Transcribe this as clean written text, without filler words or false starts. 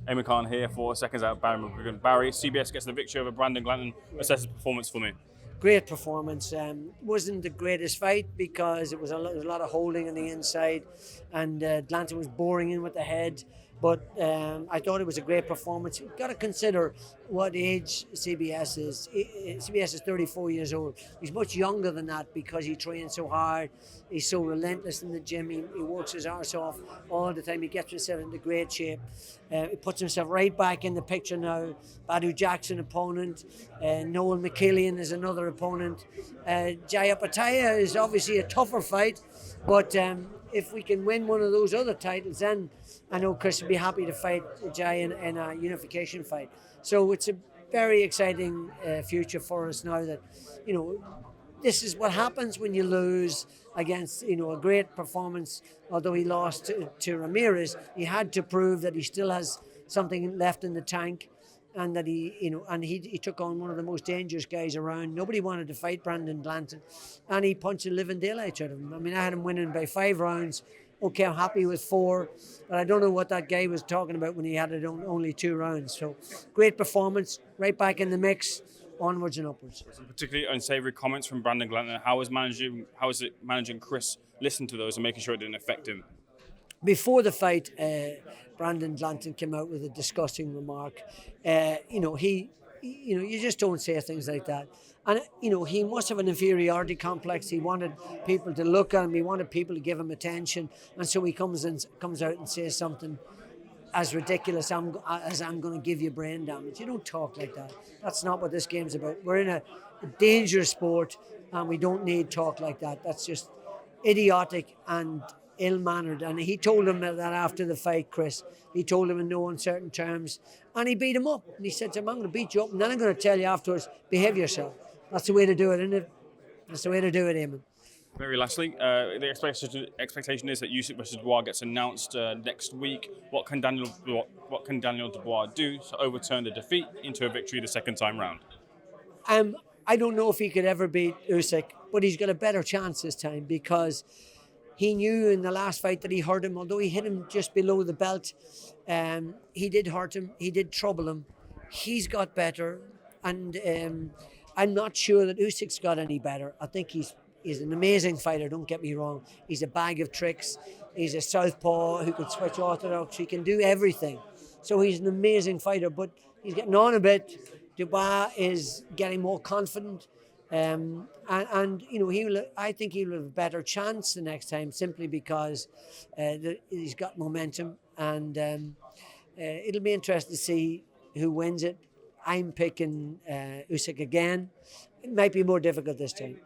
Eamon Khan here for Seconds Out, Barry McGuigan. Barry, CBS gets the victory over Brandon Glanton. Assess his performance for me. Great performance. Wasn't the greatest fight because there was a lot of holding on the inside, and Glanton was boring in with the head. But I thought it was a great performance. You've got to consider what age CBS is. CBS is 34 years old. He's much younger than that because he trains so hard. He's so relentless in the gym. He works his arse off all the time. He gets himself into great shape. He puts himself right back in the picture now. Badu Jackson opponent. Noel McKillian is another opponent. Jayapataya is obviously a tougher fight, but if we can win one of those other titles, then I know Chris would be happy to fight Jay in a unification fight. So it's a very exciting future for us now that, this is what happens when you lose against, a great performance. Although he lost to Ramirez, he had to prove that he still has something left in the tank, and that he took on one of the most dangerous guys around. Nobody wanted to fight Brandon Glanton, and he punched the living daylights out of him. I mean, I had him winning by 5 rounds. Okay, I'm happy with 4, but I don't know what that guy was talking about when he had it only 2 rounds. So, great performance, right back in the mix, onwards and upwards. Some particularly unsavory comments from Brandon Glanton. How is managing Chris listen to those and making sure it didn't affect him? Before the fight, Brandon Glanton came out with a disgusting remark. You just don't say things like that. And, he must have an inferiority complex. He wanted people to look at him. He wanted people to give him attention. And so he comes out and says something as ridiculous as I'm going to give you brain damage. You don't talk like that. That's not what this game's about. We're in a dangerous sport, and we don't need talk like that. That's just idiotic and ill-mannered. And he told him that after the fight, Chris. He told him in no uncertain terms, and he beat him up. And he said to him, I'm going to beat you up, and then I'm going to tell you afterwards, behave yourself. That's the way to do it, isn't it? That's the way to do it, Eamon. Very lastly, the expectation is that Usyk versus Dubois gets announced next week. What can Daniel Dubois do to overturn the defeat into a victory the second time round? I don't know if he could ever beat Usyk, but he's got a better chance this time because he knew in the last fight that he hurt him. Although he hit him just below the belt, he did hurt him. He did trouble him. He's got better, and I'm not sure that Usyk's got any better. I think he's an amazing fighter, don't get me wrong. He's a bag of tricks. He's a southpaw who can switch orthodox. He can do everything. So he's an amazing fighter, but he's getting on a bit. Dubois is getting more confident. I think he'll have a better chance the next time simply because he's got momentum, and it'll be interesting to see who wins it. I'm picking Usyk again. It might be more difficult this time.